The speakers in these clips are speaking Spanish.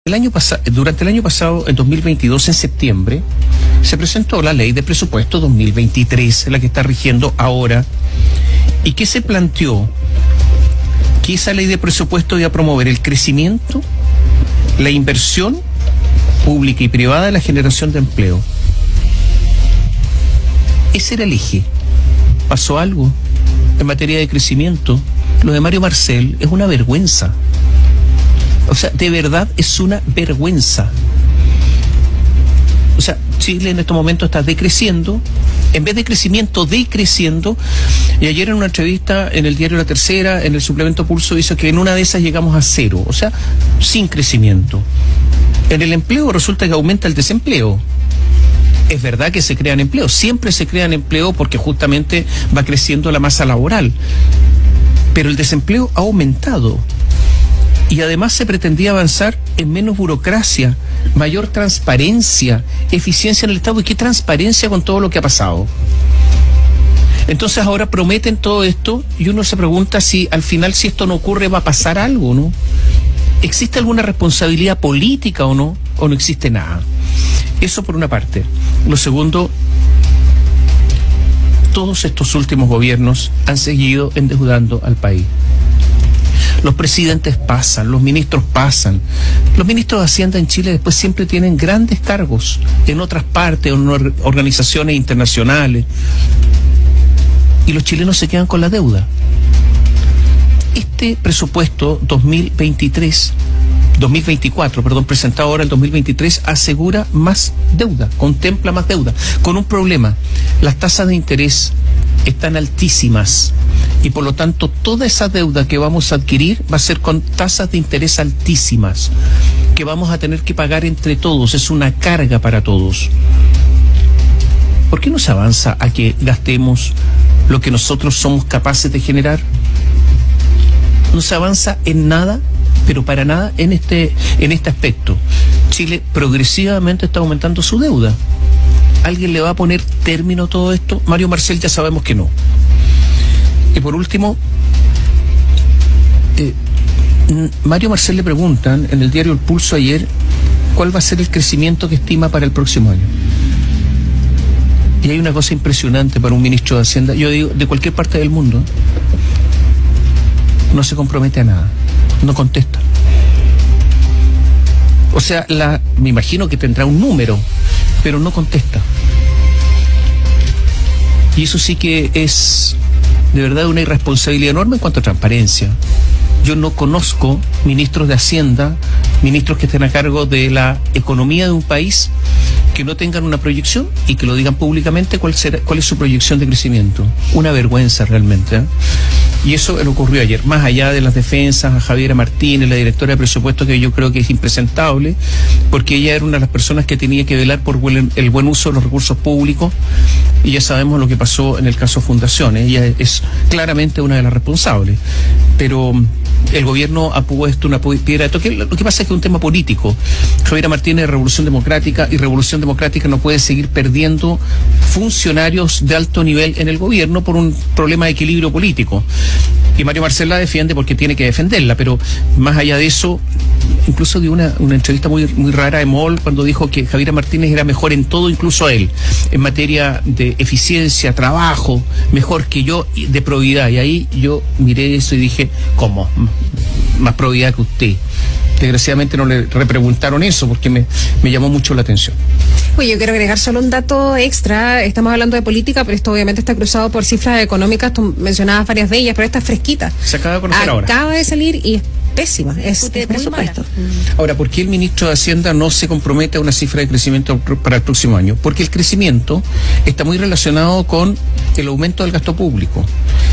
Durante el año pasado, en 2022, en septiembre, se presentó la ley de presupuesto 2023, la que está rigiendo ahora, y que se planteó que esa ley de presupuesto iba a promover el crecimiento, la inversión pública y privada, la generación de empleo. Ese era el eje. ¿Pasó algo en materia de crecimiento? Lo de Mario Marcel es una vergüenza. O sea, de verdad es una vergüenza. O sea, Chile en estos momentos está decreciendo, en vez de crecimiento, decreciendo. Y ayer en una entrevista en el diario La Tercera, en el suplemento Pulso, dice que en una de esas llegamos a cero, o sea, sin crecimiento. En el empleo resulta que aumenta el desempleo. Es verdad que se crean empleos, siempre se crean empleos porque justamente va creciendo la masa laboral, pero el desempleo ha aumentado. Y además se pretendía avanzar en menos burocracia, mayor transparencia, eficiencia en el Estado. ¿Y qué transparencia con todo lo que ha pasado? Entonces ahora prometen todo esto y uno se pregunta si al final, si esto no ocurre, va a pasar algo, ¿no? ¿Existe alguna responsabilidad política o no existe nada? Eso por una parte. Lo segundo, todos estos últimos gobiernos han seguido endeudando al país. Los presidentes pasan, los ministros pasan. Los ministros de Hacienda en Chile después siempre tienen grandes cargos en otras partes, en organizaciones internacionales. Y los chilenos se quedan con la deuda. Este presupuesto 2024, presentado ahora el 2023, asegura más deuda, contempla más deuda, con un problema. Las tasas de interés están altísimas y por lo tanto toda esa deuda que vamos a adquirir va a ser con tasas de interés altísimas que vamos a tener que pagar entre todos. Es una carga para todos. ¿Por qué no se avanza a que gastemos lo que nosotros somos capaces de generar? No se avanza en nada, pero para nada en este aspecto. Chile progresivamente está aumentando su deuda. ¿Alguien le va a poner término a todo esto? Mario Marcel ya sabemos que no. Y por último, Mario Marcel le preguntan en el diario El Pulso ayer cuál va a ser el crecimiento que estima para el próximo año. Y hay una cosa impresionante para un ministro de Hacienda, yo digo, de cualquier parte del mundo, no se compromete a nada, no contesta. O sea, me imagino que tendrá un número, pero no contesta. Y eso sí que es de verdad una irresponsabilidad enorme en cuanto a transparencia. Yo no conozco ministros de Hacienda, ministros que estén a cargo de la economía de un país, que no tengan una proyección y que lo digan públicamente cuál es su proyección de crecimiento. Una vergüenza realmente, ¿eh? Y eso le ocurrió ayer, más allá de las defensas a Javiera Martínez, la directora de presupuesto, que yo creo que es impresentable, porque ella era una de las personas que tenía que velar por el buen uso de los recursos públicos, y ya sabemos lo que pasó en el caso Fundaciones. Ella es claramente una de las responsables, pero el gobierno ha puesto una piedra de toque. Lo que pasa es que es un tema político. Javiera Martínez de Revolución Democrática, y Revolución Democrática no puede seguir perdiendo funcionarios de alto nivel en el gobierno por un problema de equilibrio político. Y Mario Marcel la defiende porque tiene que defenderla, pero más allá de eso, incluso dio una entrevista muy rara a EMOL cuando dijo que Javiera Martínez era mejor en todo, incluso él, en materia de eficiencia, trabajo, mejor que yo, de probidad. Y ahí yo miré eso y dije, ¿cómo? Más probidad que usted. Desgraciadamente no le repreguntaron eso porque me llamó mucho la atención. Oye, yo quiero agregar solo un dato extra. Estamos hablando de política, pero esto obviamente está cruzado por cifras económicas. Tú mencionabas varias de ellas, pero esta es fresquita. Se acaba de conocer ahora. Acaba de salir y es pésima. Es presupuesto. Ahora, ¿por qué el ministro de Hacienda no se compromete a una cifra de crecimiento para el próximo año? Porque el crecimiento está muy relacionado con el aumento del gasto público.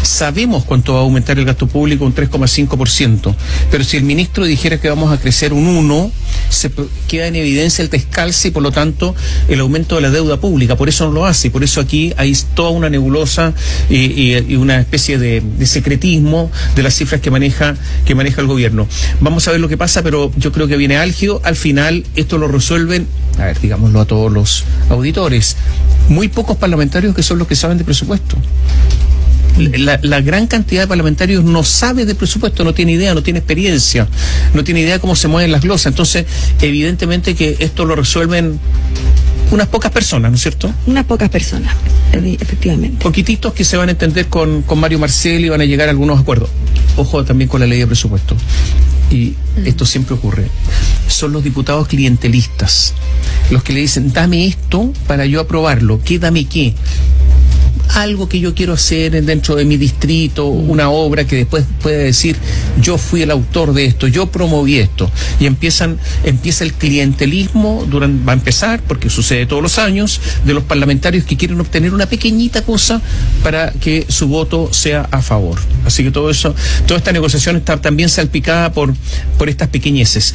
Sabemos cuánto va a aumentar el gasto público, un 3,5%, pero si el ministro dijera que vamos a crecer un 1%, se queda en evidencia el descalce y por lo tanto el aumento de la deuda pública. Por eso no lo hace, y por eso aquí hay toda una nebulosa y una especie de secretismo de las cifras que maneja el gobierno. Vamos a ver lo que pasa, pero yo creo que viene álgido. Al final esto lo resuelven, digámoslo a todos los auditores, muy pocos parlamentarios que son los que saben de presupuesto. La gran cantidad de parlamentarios no sabe de presupuesto, no tiene idea, no tiene experiencia, no tiene idea cómo se mueven las glosas. Entonces, evidentemente que esto lo resuelven unas pocas personas, ¿no es cierto? Unas pocas personas, efectivamente. Poquititos que se van a entender con Mario Marcel y van a llegar a algunos acuerdos. Ojo también con la ley de presupuesto. Y esto siempre ocurre. Son los diputados clientelistas los que le dicen, dame esto para yo aprobarlo. ¿Qué dame qué? Algo que yo quiero hacer dentro de mi distrito, una obra que después puede decir, yo fui el autor de esto, yo promoví esto. Y empieza el clientelismo, va a empezar, porque sucede todos los años, de los parlamentarios que quieren obtener una pequeñita cosa para que su voto sea a favor. Así que toda esta negociación está también salpicada por estas pequeñeces.